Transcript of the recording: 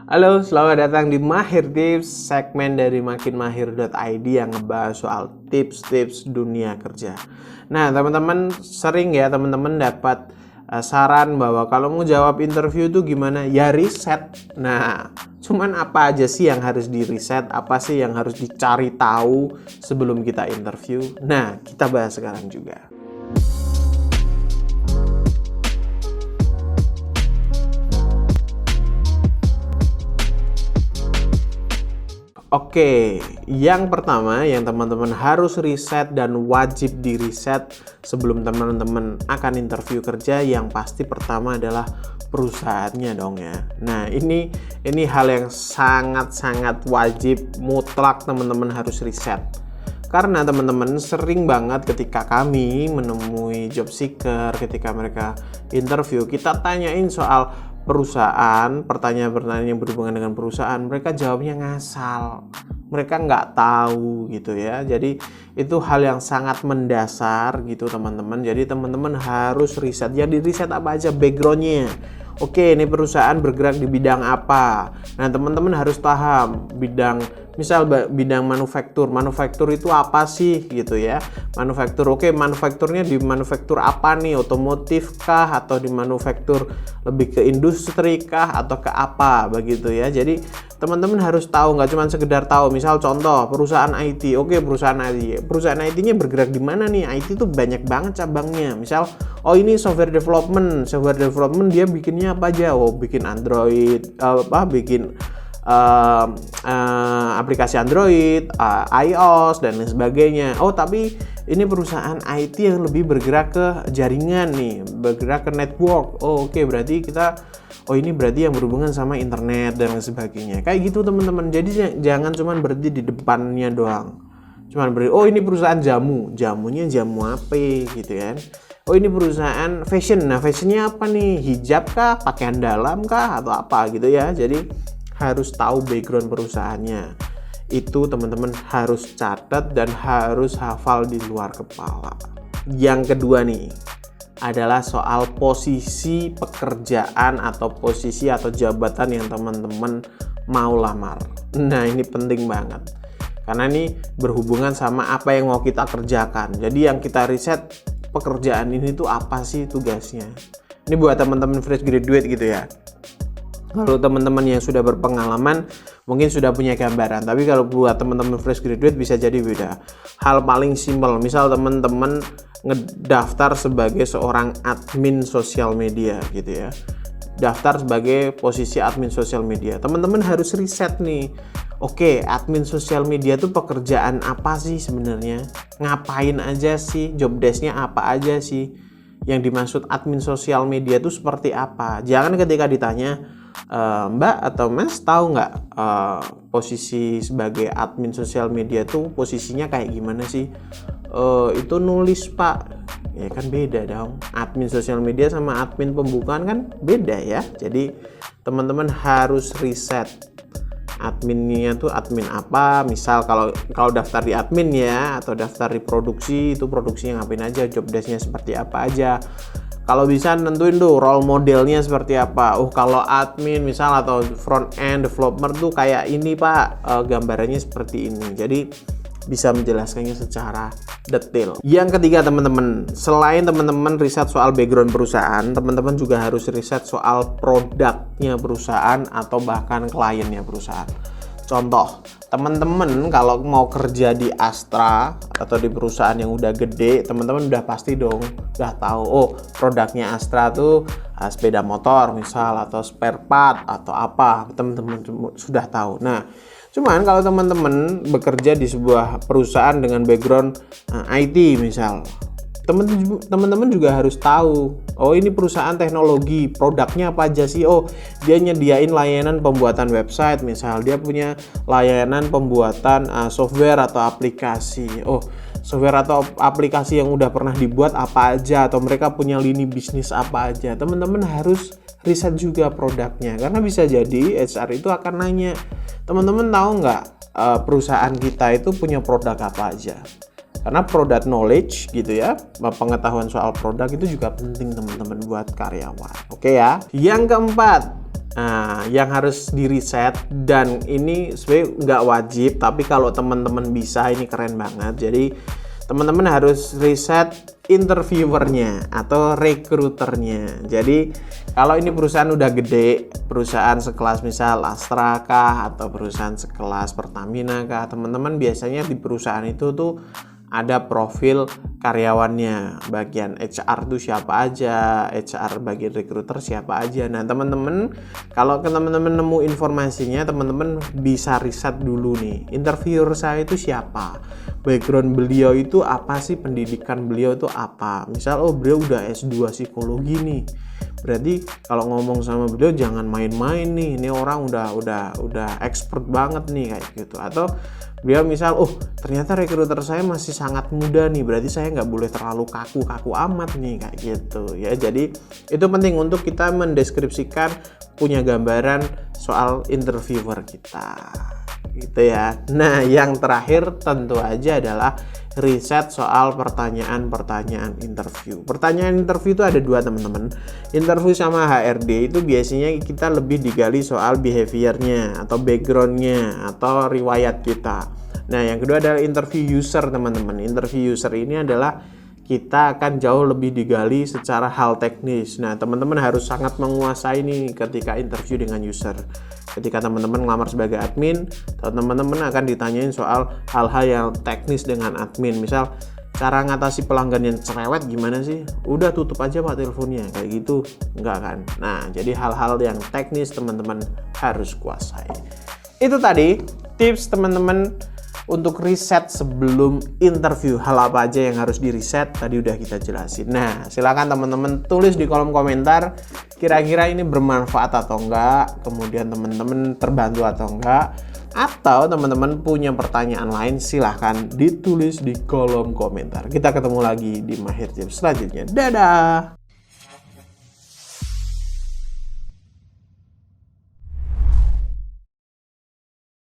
Halo, selamat datang di Mahir Tips, segmen dari makinmahir.id yang ngebahas soal tips-tips dunia kerja. Nah, teman-teman sering ya teman-teman dapat saran bahwa kalau mau jawab interview itu gimana? Ya riset. Nah, cuman apa aja sih yang harus di riset? Apa sih yang harus dicari tahu sebelum kita interview? Nah, kita bahas sekarang juga. Oke, yang pertama yang teman-teman harus riset dan wajib di riset sebelum teman-teman akan interview kerja, yang pasti pertama adalah perusahaannya dong ya. Nah, ini hal yang sangat-sangat wajib, mutlak teman-teman harus riset. Karena teman-teman sering banget ketika kami menemui job seeker, ketika mereka interview, kita tanyain soal perusahaan, pertanyaan-pertanyaan yang berhubungan dengan perusahaan, mereka jawabnya ngasal, mereka nggak tahu gitu ya. Jadi itu hal yang sangat mendasar gitu teman-teman. Jadi teman-teman harus riset. Jadi riset apa aja backgroundnya. Oke, ini perusahaan bergerak di bidang apa. Nah, teman-teman harus paham bidang, misal bidang manufaktur. Manufaktur itu apa sih gitu ya. Manufaktur, oke, manufakturnya di manufaktur apa nih? Otomotif kah? Atau di manufaktur lebih ke industri kah? Atau ke apa begitu ya. Jadi teman-teman harus tahu, nggak cuma sekedar tahu. Misal contoh perusahaan IT. Oke, perusahaan IT. Perusahaan IT-nya bergerak di mana nih? IT itu banyak banget cabangnya. Misal, oh ini software development. Software development dia bikinnya apa aja? Oh, bikin Android, bikin aplikasi Android, iOS dan lain sebagainya. Oh, tapi ini perusahaan IT yang lebih bergerak ke jaringan nih, bergerak ke network. Oh, oke, berarti ini berarti yang berhubungan sama internet dan lain sebagainya. Kayak gitu teman-teman. Jadi jangan cuma berhenti di depannya doang. Cuman ini perusahaan jamunya jamu apa gitu kan. Oh, ini perusahaan fashion. Nah, fashionnya apa nih? Hijab kah? Pakaian dalam kah? Atau apa gitu ya. Jadi harus tahu background perusahaannya. Itu teman-teman harus catat dan harus hafal di luar kepala. Yang kedua nih adalah soal posisi pekerjaan atau posisi atau jabatan yang teman-teman mau lamar. Nah, ini penting banget. Karena ini berhubungan sama apa yang mau kita kerjakan. Jadi yang kita riset, pekerjaan ini tuh apa sih tugasnya. Ini buat teman-teman fresh graduate gitu ya. Kalau teman-teman yang sudah berpengalaman mungkin sudah punya gambaran, tapi kalau buat teman-teman fresh graduate bisa jadi beda. Hal paling simpel, misal teman-teman ngedaftar sebagai seorang admin sosial media gitu ya. Daftar sebagai posisi admin sosial media. Teman-teman harus riset nih. Oke, admin sosial media itu pekerjaan apa sih sebenarnya? Ngapain aja sih? Job desk-nya apa aja sih? Yang dimaksud admin sosial media itu seperti apa? Jangan ketika ditanya, Mbak atau Mas tahu nggak posisi sebagai admin sosial media itu posisinya kayak gimana sih? Itu nulis Pak. Ya kan beda dong. Admin sosial media sama admin pembukaan kan beda ya. Jadi teman-teman harus riset. Adminnya tuh admin apa, misal kalau daftar di admin ya, atau daftar di produksi, itu produksinya ngapain aja, job desk-nya seperti apa aja. Kalau bisa nentuin tuh role modelnya seperti apa. Kalau admin misal atau front end developer tuh kayak ini Pak, gambarannya seperti ini. Jadi bisa menjelaskannya secara detail. Yang ketiga teman-teman, selain teman-teman riset soal background perusahaan, teman-teman juga harus riset soal produknya perusahaan atau bahkan kliennya perusahaan. Contoh, teman-teman kalau mau kerja di Astra atau di perusahaan yang udah gede, teman-teman udah pasti dong udah tahu, produknya Astra tuh sepeda motor misal, atau spare part atau apa, teman-teman sudah tahu. Nah, cuman kalau teman-teman bekerja di sebuah perusahaan dengan background IT misal, teman-teman juga harus tahu, ini perusahaan teknologi, produknya apa aja sih? Dia nyediain layanan pembuatan website misal, dia punya layanan pembuatan software atau aplikasi. Software atau aplikasi yang udah pernah dibuat apa aja, atau mereka punya lini bisnis apa aja. Teman-teman harus riset juga produknya, karena bisa jadi HR itu akan nanya, teman-teman tahu nggak perusahaan kita itu punya produk apa aja? Karena product knowledge gitu ya, pengetahuan soal produk itu juga penting teman-teman buat karyawan. Oke ya. Yang keempat, Nah, yang harus di reset, dan ini sebenarnya nggak wajib, tapi kalau teman-teman bisa ini keren banget. Jadi teman-teman harus reset interviewernya atau recruiternya. Jadi kalau ini perusahaan udah gede, perusahaan sekelas misal Astra kah atau perusahaan sekelas Pertamina kah, teman-teman biasanya di perusahaan itu tuh ada profil karyawannya, bagian HR tuh siapa aja, HR bagian recruiter siapa aja. Nah teman-teman, kalau teman-teman nemu informasinya, teman-teman bisa riset dulu nih, interviewer saya itu siapa, background beliau itu apa sih, pendidikan beliau itu apa. Misal oh beliau udah S2 psikologi nih, berarti kalau ngomong sama beliau jangan main-main nih, ini orang udah expert banget nih kayak gitu. Atau beliau misal oh ternyata rekruter saya masih sangat muda nih, berarti saya nggak boleh terlalu kaku amat nih kayak gitu ya. Jadi itu penting untuk kita mendeskripsikan, punya gambaran soal interviewer kita gitu ya. Nah yang terakhir tentu aja adalah riset soal pertanyaan interview. Pertanyaan interview itu ada dua teman-teman. Interview sama HRD itu biasanya kita lebih digali soal behaviornya atau backgroundnya atau riwayat kita. Nah yang kedua adalah interview user teman-teman. Interview user ini adalah kita akan jauh lebih digali secara hal teknis. Nah teman-teman harus sangat menguasai nih ketika interview dengan user. Ketika teman-teman ngelamar sebagai admin, teman-teman akan ditanyain soal hal-hal yang teknis dengan admin. Misal, cara ngatasi pelanggan yang cerewet gimana sih? Udah tutup aja pak teleponnya, kayak gitu. Enggak kan? Nah, jadi hal-hal yang teknis teman-teman harus kuasai. Itu tadi tips teman-teman untuk riset sebelum interview. Hal apa aja yang harus di riset tadi udah kita jelasin. Nah silakan teman-teman tulis di kolom komentar kira-kira ini bermanfaat atau enggak, kemudian teman-teman terbantu atau enggak, atau teman-teman punya pertanyaan lain silahkan ditulis di kolom komentar. Kita ketemu lagi di Mahir Tips selanjutnya. Dadah.